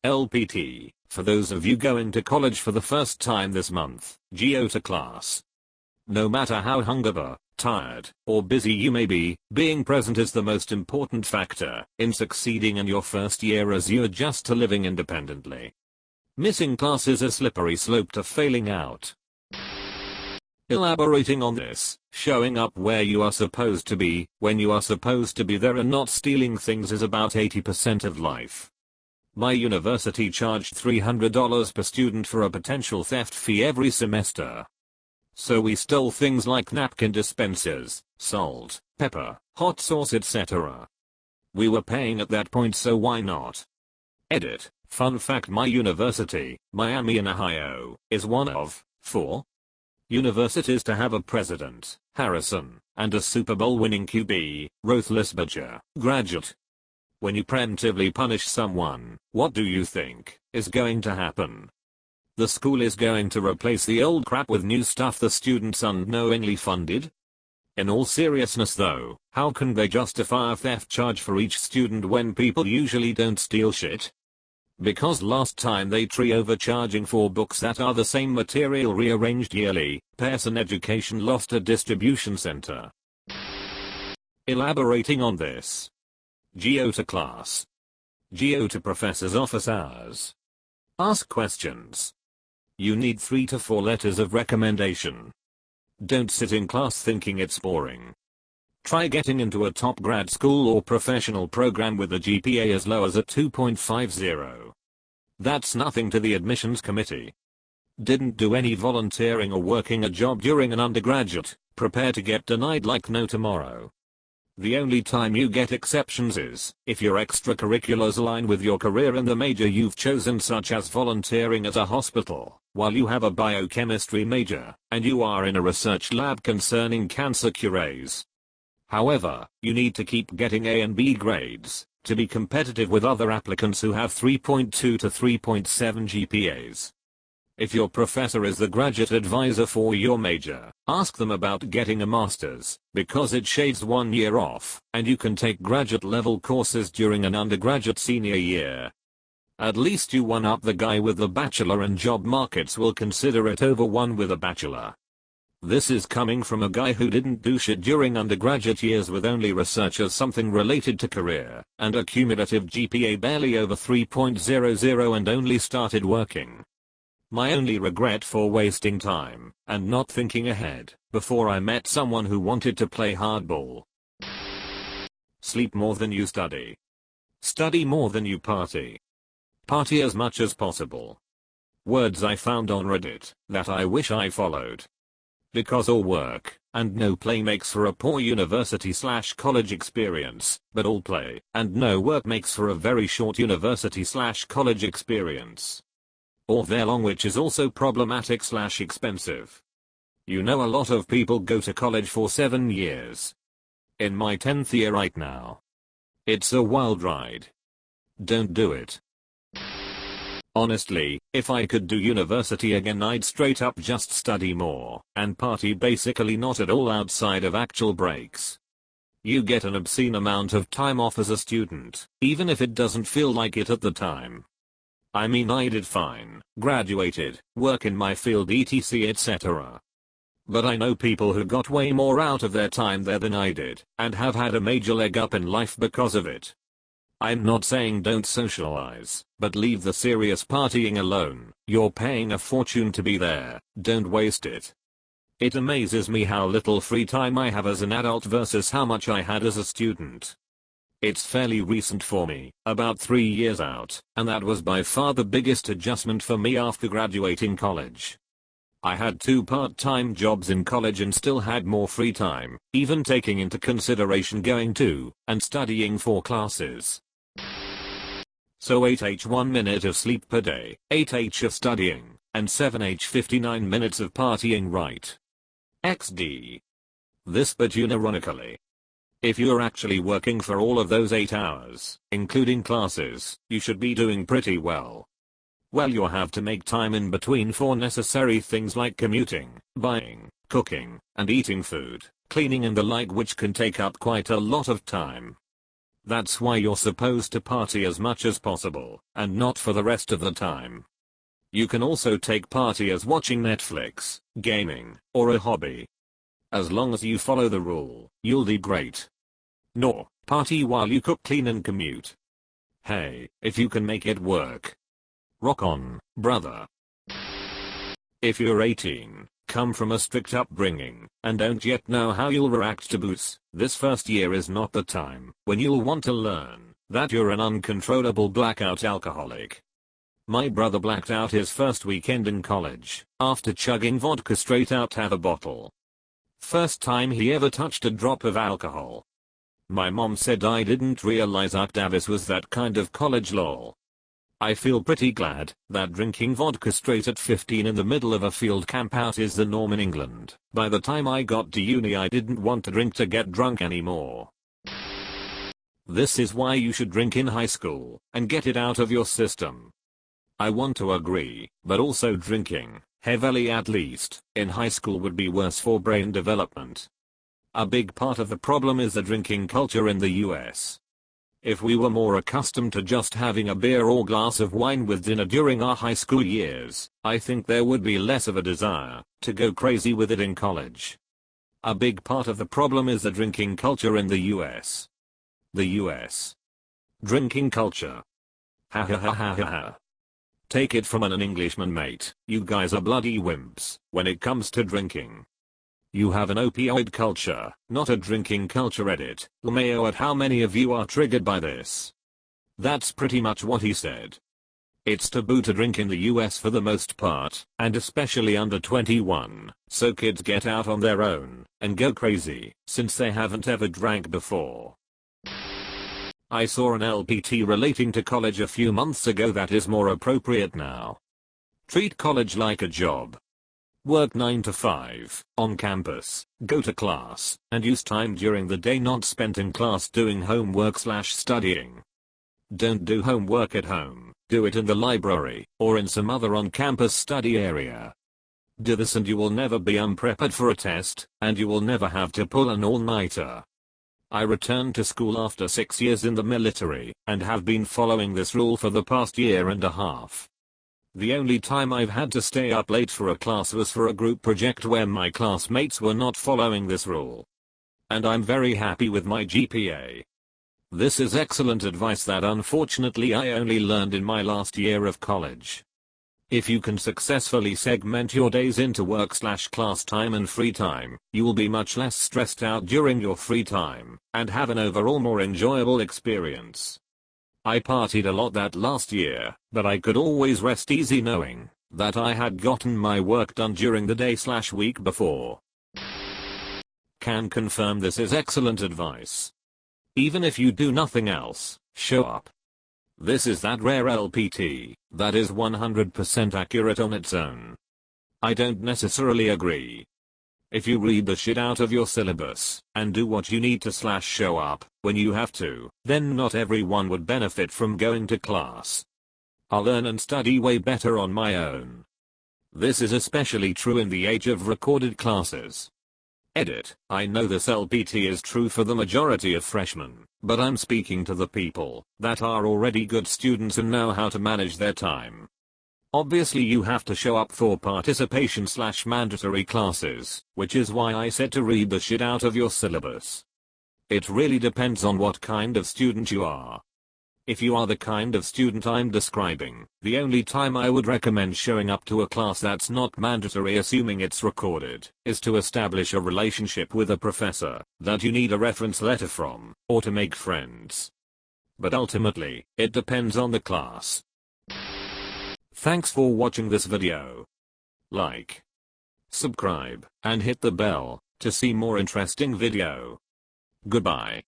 LPT, for those of you going to college for the first time this month, go to class. No matter how hungover, tired, or busy you may be, being present is the most important factor in succeeding in your first year as you adjust to living independently. Missing class is a slippery slope to failing out. Elaborating on this, showing up where you are supposed to be, when you are supposed to be there and not stealing things is about 80% of life. My university charged $300 per student for a potential theft fee every semester. So we stole things like napkin dispensers, salt, pepper, hot sauce etc. We were paying at that point, so why not? Edit. Fun fact: my university, Miami in Ohio, is one of 4 universities to have a president, Harrison, and a Super Bowl winning QB, Roethlisberger, graduate. When you preemptively punish someone, what do you think is going to happen? The school is going to replace the old crap with new stuff the students unknowingly funded? In all seriousness though, how can they justify a theft charge for each student when people usually don't steal shit? Because last time they overcharging for books that are the same material rearranged yearly, Pearson Education lost a distribution center. Elaborating on this. Go to class. Go to professor's office hours. Ask questions. You need 3 to 4 letters of recommendation. Don't sit in class thinking it's boring. Try getting into a top grad school or professional program with a GPA as low as a 2.50. That's nothing to the admissions committee. Didn't do any volunteering or working a job during an undergraduate, prepare to get denied like no tomorrow. The only time you get exceptions is if your extracurriculars align with your career in the major you've chosen, such as volunteering at a hospital, while you have a biochemistry major, and you are in a research lab concerning cancer cures. However, you need to keep getting A and B grades to be competitive with other applicants who have 3.2 to 3.7 GPAs. If your professor is the graduate advisor for your major, ask them about getting a master's, because it shaves 1 year off, and you can take graduate level courses during an undergraduate senior year. At least you one up the guy with the bachelor, and job markets will consider it over one with a bachelor. This is coming from a guy who didn't do shit during undergraduate years with only research as something related to career, and a cumulative GPA barely over 3.00 and only started working. My only regret for wasting time and not thinking ahead before I met someone who wanted to play hardball. Sleep more than you study. Study more than you party. Party as much as possible. Words I found on Reddit that I wish I followed. Because all work and no play makes for a poor university/college experience, but all play and no work makes for a very short university/college experience. Or very long, which is also problematic/expensive. You know, a lot of people go to college for 7 years. In my 10th year right now. It's a wild ride. Don't do it. Honestly, if I could do university again, I'd straight up just study more and party basically not at all outside of actual breaks. You get an obscene amount of time off as a student, even if it doesn't feel like it at the time. I mean, I did fine, graduated, work in my field etc etc. But I know people who got way more out of their time there than I did, and have had a major leg up in life because of it. I'm not saying don't socialize, but leave the serious partying alone. You're paying a fortune to be there, don't waste it. It amazes me how little free time I have as an adult versus how much I had as a student. It's fairly recent for me, about 3 years out, and that was by far the biggest adjustment for me after graduating college. I had 2 part-time jobs in college and still had more free time, even taking into consideration going to and studying 4 classes. So 8h 1 minute of sleep per day, 8h of studying, and 7h 59 minutes of partying, right? XD. This, but unironically. If you're actually working for all of those 8 hours, including classes, you should be doing pretty well. Well, you have to make time in between for necessary things like commuting, buying, cooking, and eating food, cleaning and the like, which can take up quite a lot of time. That's why you're supposed to party as much as possible, and not for the rest of the time. You can also take party as watching Netflix, gaming, or a hobby. As long as you follow the rule, you'll do great. No, party while you cook, clean and commute. Hey, if you can make it work. Rock on, brother. If you're 18, come from a strict upbringing, and don't yet know how you'll react to booze, this first year is not the time when you'll want to learn that you're an uncontrollable blackout alcoholic. My brother blacked out his first weekend in college after chugging vodka straight out of a bottle. First time he ever touched a drop of alcohol. My mom said I didn't realize Davis was that kind of college lol. I feel pretty glad that drinking vodka straight at 15 in the middle of a field campout is the norm in England. By the time I got to uni I didn't want to drink to get drunk anymore. This is why you should drink in high school and get it out of your system. I want to agree, but also drinking, heavily at least, in high school would be worse for brain development. A big part of the problem is the drinking culture in the US. If we were more accustomed to just having a beer or glass of wine with dinner during our high school years, I think there would be less of a desire to go crazy with it in college. A big part of the problem is the drinking culture in the US. The US. Drinking culture. Ha ha ha ha ha ha. Take it from an Englishman, mate, you guys are bloody wimps when it comes to drinking. You have an opioid culture, not a drinking culture. Edit, LMAO at how many of you are triggered by this? That's pretty much what he said. It's taboo to drink in the US for the most part, and especially under 21, so kids get out on their own and go crazy since they haven't ever drank before. I saw an LPT relating to college a few months ago that is more appropriate now. Treat college like a job. Work 9 to 5, on campus, go to class, and use time during the day not spent in class doing homework/studying. Don't do homework at home, do it in the library, or in some other on-campus study area. Do this and you will never be unprepared for a test, and you will never have to pull an all-nighter. I returned to school after 6 years in the military, and have been following this rule for the past year and a half. The only time I've had to stay up late for a class was for a group project where my classmates were not following this rule. And I'm very happy with my GPA. This is excellent advice that unfortunately I only learned in my last year of college. If you can successfully segment your days into work/class time and free time, you will be much less stressed out during your free time, and have an overall more enjoyable experience. I partied a lot that last year, but I could always rest easy knowing that I had gotten my work done during the day/week before. Can confirm this is excellent advice. Even if you do nothing else, show up. This is that rare LPT that is 100% accurate on its own. I don't necessarily agree. If you read the shit out of your syllabus and do what you need to show up when you have to, then not everyone would benefit from going to class. I'll learn and study way better on my own. This is especially true in the age of recorded classes. Edit, I know this LPT is true for the majority of freshmen, but I'm speaking to the people that are already good students and know how to manage their time. Obviously you have to show up for participation/mandatory classes, which is why I said to read the shit out of your syllabus. It really depends on what kind of student you are. If you are the kind of student I'm describing, the only time I would recommend showing up to a class that's not mandatory assuming it's recorded, is to establish a relationship with a professor that you need a reference letter from, or to make friends. But ultimately, it depends on the class. Thanks for watching this video. Like, subscribe, and hit the bell to see more interesting video. Goodbye.